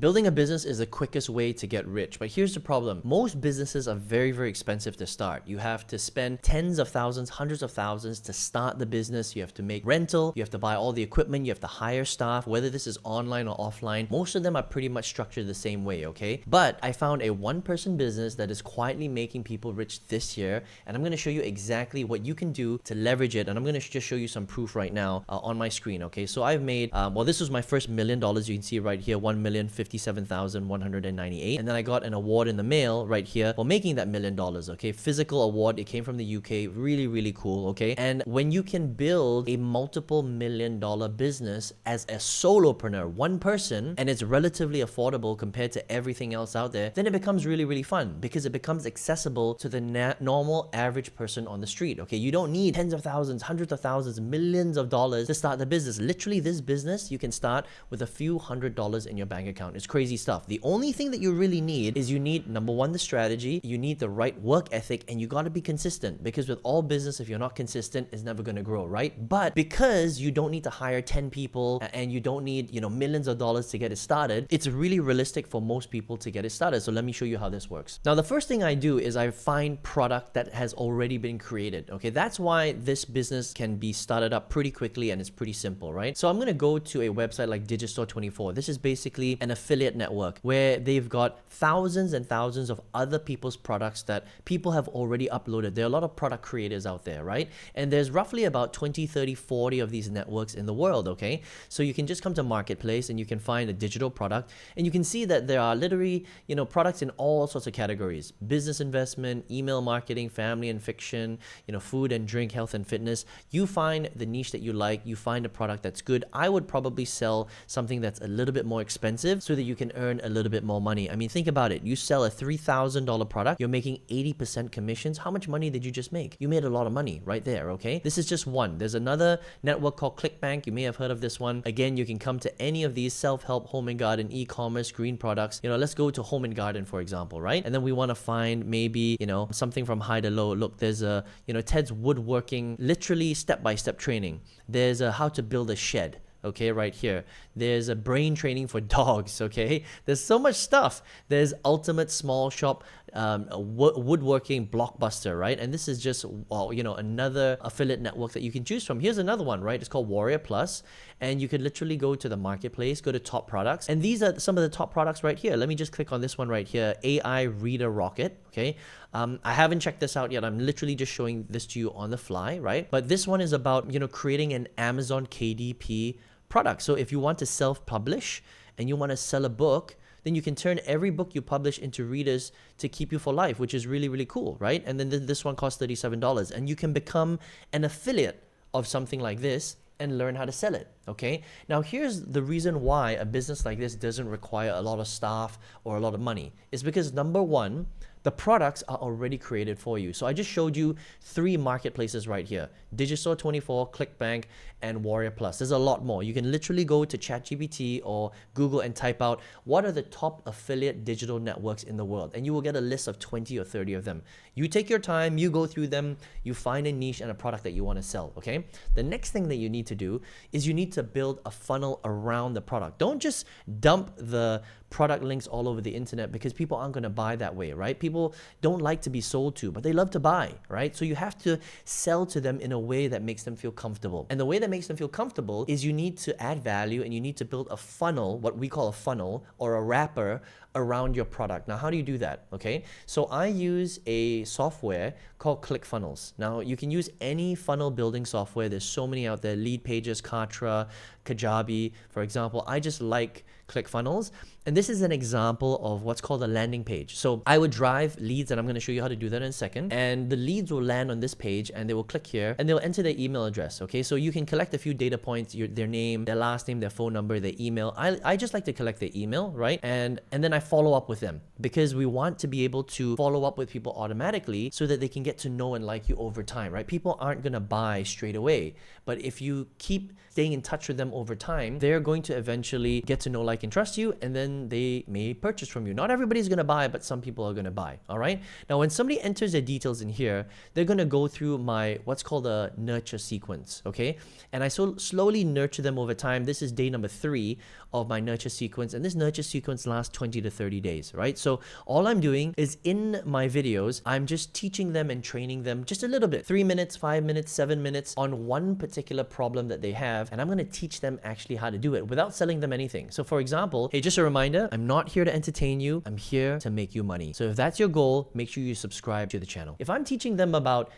Building a business is the quickest way to get rich, but here's the problem. Most businesses are very, very expensive to start. You have to spend tens of thousands, hundreds of thousands to start the business. You have to make rental, you have to buy all the equipment, you have to hire staff, whether this is online or offline. Most of them are pretty much structured the same way, okay? But I found a one-person business that is quietly making people rich this year, and I'm gonna show you exactly what you can do to leverage it, and I'm gonna just show you some proof right now on my screen, okay? So I've made, well, this was my first $1 million. You can see right here, 1,057,198. And then I got an award in the mail right here for making that $1 million, okay? Physical award. It came from the UK. Really, really cool, okay? And when you can build a multiple $1 million business as a solopreneur, one person, and it's relatively affordable compared to everything else out there, then it becomes really, really fun because it becomes accessible to the normal average person on the street, okay? You don't need tens of thousands, hundreds of thousands, millions of dollars to start the business. Literally, this business you can start with a few $100s in your bank account. It's crazy stuff. The only thing that you really need is you need, number one, the strategy, you need the right work ethic, and you got to be consistent, because with all business, if you're not consistent, it's never going to grow, right? But because you don't need to hire 10 people and you don't need, millions of dollars to get it started, it's really realistic for most people to get it started. So let me show you how this works. Now, the first thing I do is I find product that has already been created, okay? That's why this business can be started up pretty quickly and it's pretty simple, right? So I'm going to go to a website like Digistore24. This is basically an affiliate network where they've got thousands and thousands of other people's products that people have already uploaded. There are a lot of product creators out there, right? And there's roughly about 20, 30, 40 of these networks in the world, okay? So you can just come to Marketplace and you can find a digital product, and you can see that there are literally, products in all sorts of categories: business investment, email marketing, family and fiction, food and drink, health and fitness. You find the niche that you like, you find a product that's good. I would probably sell something that's a little bit more expensive so that you can earn a little bit more money. I mean, think about it. You sell a $3,000 product, you're making 80% commissions. How much money did you just make? You made a lot of money right there, okay? This is just one. There's another network called ClickBank. You may have heard of this one. Again, you can come to any of these: self-help, home and garden, e-commerce, green products. Let's go to home and garden, for example, right? And then we want to find maybe, something from high to low. Look, there's a, Ted's woodworking, literally step-by-step training. There's a how to build a shed. Okay, right here. There's a brain training for dogs, okay? There's so much stuff. There's ultimate small shop, woodworking blockbuster, right? And this is just, another affiliate network that you can choose from. Here's another one, right? It's called Warrior Plus. And you could literally go to the marketplace, go to top products. And these are some of the top products right here. Let me just click on this one right here. AI Reader Rocket, okay? I haven't checked this out yet. I'm literally just showing this to you on the fly, right? But this one is about, creating an Amazon KDP product. So if you want to self-publish and you want to sell a book, then you can turn every book you publish into readers to keep you for life, which is really, really cool, right? And then this one costs $37, and you can become an affiliate of something like this and learn how to sell it, okay? Now, here's the reason why a business like this doesn't require a lot of staff or a lot of money. It's because, number one, the products are already created for you. So I just showed you 3 marketplaces right here: Digistore24, ClickBank, and Warrior Plus. There's a lot more. You can literally go to ChatGPT or Google and type out what are the top affiliate digital networks in the world, and you will get a list of 20 or 30 of them. You take your time, you go through them, you find a niche and a product that you want to sell, okay? The next thing that you need to do is you need to build a funnel around the product. Don't just dump the product links all over the internet, because people aren't going to buy that way, right? People don't like to be sold to, but they love to buy, right? So you have to sell to them in a way that makes them feel comfortable. And the way that makes them feel comfortable is you need to add value, and you need to build a funnel, what we call a funnel or a wrapper, around your product. Now, how do you do that? Okay, so I use a software called ClickFunnels. Now, you can use any funnel building software. There's so many out there: Lead Pages, Kartra, Kajabi, for example. I just like ClickFunnels. And this is an example of what's called a landing page. So I would drive leads, and I'm going to show you how to do that in a second. And the leads will land on this page, and they will click here, and they'll enter their email address. Okay, so you can collect a few data points: their name, their last name, their phone number, their email. I just like to collect their email, right? And then I follow up with them, because we want to be able to follow up with people automatically so that they can get to know and like you over time, right? People aren't going to buy straight away, but if you keep staying in touch with them over time, they're going to eventually get to know, like, and trust you, and then they may purchase from you. Not everybody's going to buy, but some people are going to buy. All right. Now, when somebody enters their details in here, they're going to go through my what's called a nurture sequence. Okay. And I slowly nurture them over time. This is day number 3 of my nurture sequence, and this nurture sequence lasts 20 to 30 days, right? So all I'm doing is in my videos, I'm just teaching them and training them just a little bit, 3 minutes, 5 minutes, 7 minutes on one particular problem that they have, and I'm going to teach them actually how to do it without selling them anything. So for example, hey, just a reminder, I'm not here to entertain you, I'm here to make you money. So if that's your goal, make sure you subscribe to the channel. If I'm teaching them about,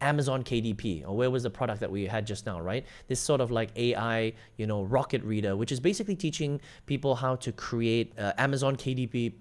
Amazon KDP, or where was the product that we had just now, right? This sort of like AI, rocket reader, which is basically teaching people how to create Amazon KDP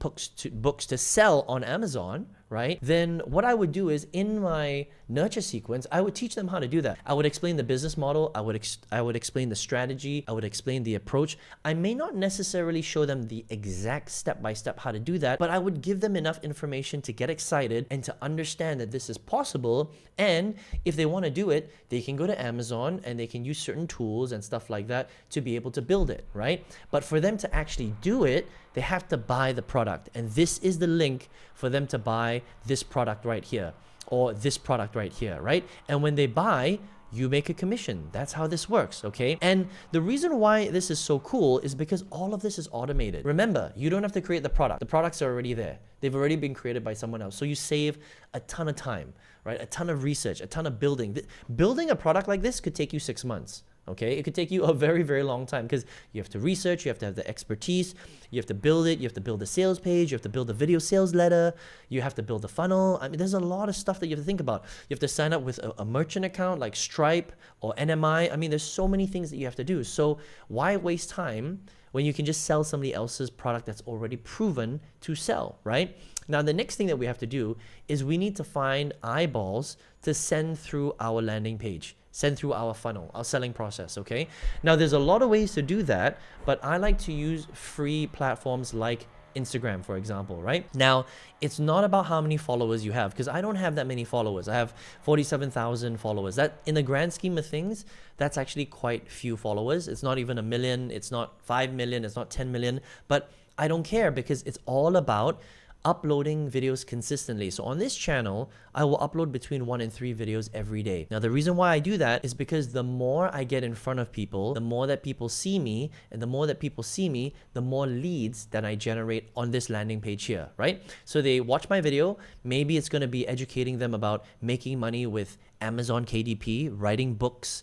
books to sell on Amazon, right? Then what I would do is in my nurture sequence, I would teach them how to do that. I would explain the business model. I would explain the strategy. I would explain the approach. I may not necessarily show them the exact step-by-step how to do that, but I would give them enough information to get excited and to understand that this is possible. And if they want to do it, they can go to Amazon and they can use certain tools and stuff like that to be able to build it, right? But for them to actually do it, they have to buy the product. And this is the link for them to buy this product right here, or this product right here, right? And when they buy, you make a commission. That's how this works, okay? And the reason why this is so cool is because all of this is automated. Remember, you don't have to create the product. The products are already there. They've already been created by someone else. So you save a ton of time, right? A ton of research, a ton of building. Building a product like this could take you 6 months. Okay, it could take you a very, very long time because you have to research, you have to have the expertise, you have to build it, you have to build a sales page, you have to build a video sales letter, you have to build a funnel. I mean, there's a lot of stuff that you have to think about. You have to sign up with a merchant account like Stripe or NMI. I mean, there's so many things that you have to do. So why waste time when you can just sell somebody else's product that's already proven to sell, right? Now, the next thing that we have to do is we need to find eyeballs to send through our landing page, send through our funnel, our selling process, okay? Now, there's a lot of ways to do that, but I like to use free platforms like Instagram, for example, right? Now, it's not about how many followers you have, because I don't have that many followers. I have 47,000 followers. That, in the grand scheme of things, that's actually quite few followers. It's not even 1 million, it's not 5 million, it's not 10 million, but I don't care because it's all about uploading videos consistently. So on this channel, I will upload between 1 and 3 videos every day. Now, the reason why I do that is because the more I get in front of people, the more that people see me, and the more that people see me, the more leads that I generate on this landing page here, right? So they watch my video, maybe it's going to be educating them about making money with Amazon KDP, writing books,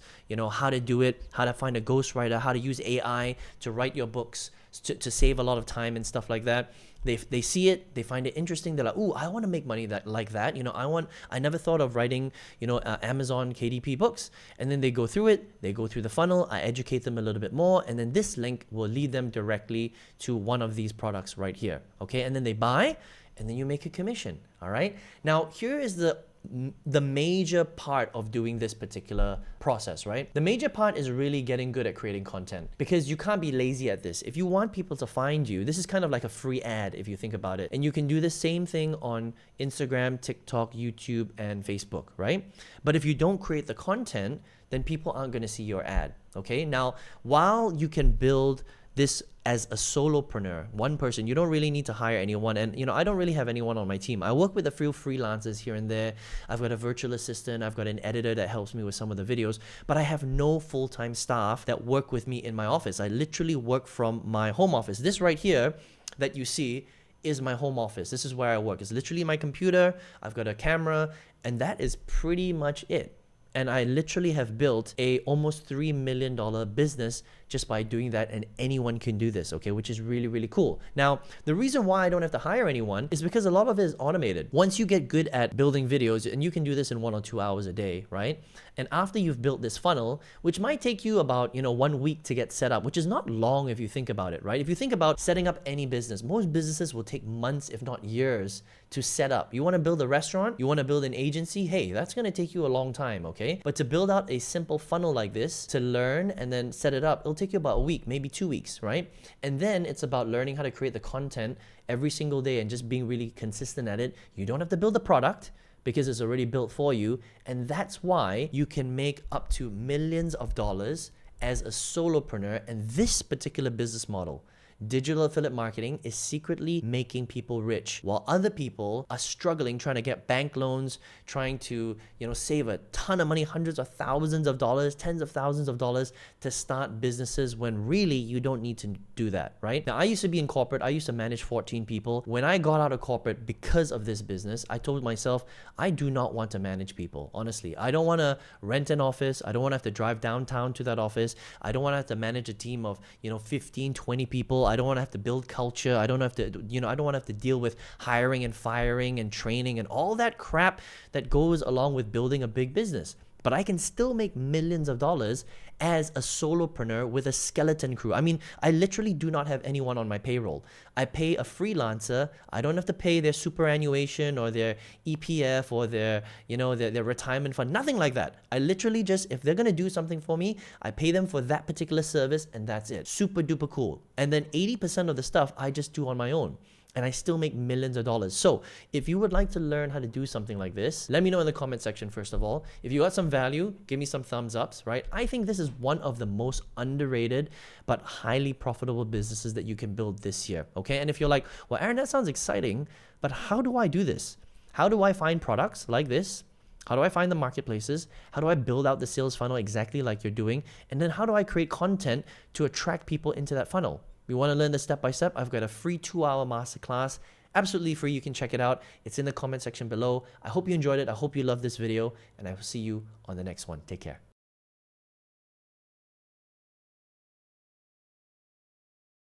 how to do it, how to find a ghostwriter, how to use AI to write your books, to save a lot of time and stuff like that. They see it, they find it interesting. They're like, "Ooh, I want to make money like that. I never thought of writing, Amazon KDP books." And then they go through it, they go through the funnel, I educate them a little bit more, and then this link will lead them directly to one of these products right here. Okay, and then they buy, and then you make a commission. All right. Now, here is the major part of doing this particular process, right? The major part is really getting good at creating content, because you can't be lazy at this. If you want people to find you, this is kind of like a free ad if you think about it. And you can do the same thing on Instagram, TikTok, YouTube, and Facebook, right? But if you don't create the content, then people aren't going to see your ad, okay? Now, while you can build this as a solopreneur, one person, you don't really need to hire anyone. And I don't really have anyone on my team. I work with a few freelancers here and there. I've got a virtual assistant, I've got an editor that helps me with some of the videos, but I have no full-time staff that work with me in my office. I literally work from my home office. This right here that you see is my home office. This is where I work. It's literally my computer. I've got a camera, and that is pretty much it. And I literally have built a almost $3 million business just by doing that, and anyone can do this, okay, which is really, really cool. Now, the reason why I don't have to hire anyone is because a lot of it is automated. Once you get good at building videos, and you can do this in 1 or 2 hours a day, right? And after you've built this funnel, which might take you about, 1 week to get set up, which is not long if you think about it, right? If you think about setting up any business, most businesses will take months, if not years, to set up. You want to build a restaurant, you want to build an agency, hey, that's going to take you a long time, okay? But to build out a simple funnel like this, to learn and then set it up, it'll take you about a week, maybe 2 weeks, right? And then it's about learning how to create the content every single day and just being really consistent at it. You don't have to build the product because it's already built for you. And that's why you can make up to millions of dollars as a solopreneur, and this particular business model, digital affiliate marketing, is secretly making people rich while other people are struggling trying to get bank loans, trying to, save a ton of money, hundreds of thousands of dollars, tens of thousands of dollars to start businesses when really you don't need to do that, right? Now, I used to be in corporate. I used to manage 14 people. When I got out of corporate because of this business, I told myself, I do not want to manage people. Honestly, I don't want to rent an office. I don't want to have to drive downtown to that office. I don't want to have to manage a team of, 15, 20 people. I don't want to have to build culture. I don't have to, I don't want to have to deal with hiring and firing and training and all that crap that goes along with building a big business. But I can still make millions of dollars as a solopreneur with a skeleton crew. I mean, I literally do not have anyone on my payroll. I pay a freelancer. I don't have to pay their superannuation or their EPF or their retirement fund, nothing like that. I literally just, if they're going to do something for me, I pay them for that particular service and that's it. Super duper cool. And then 80% of the stuff I just do on my own. And I still make millions of dollars. So if you would like to learn how to do something like this, let me know in the comment section, first of all. If you got some value, give me some thumbs ups, right? I think this is one of the most underrated but highly profitable businesses that you can build this year, okay? And if you're like, well, Aaron, that sounds exciting, but how do I do this? How do I find products like this? How do I find the marketplaces? How do I build out the sales funnel exactly like you're doing? And then how do I create content to attract people into that funnel? We want to learn this step by step. I've got a free 2-hour masterclass, absolutely free. You can check it out. It's in the comment section below. I hope you enjoyed it. I hope you loved this video, and I will see you on the next one. Take care.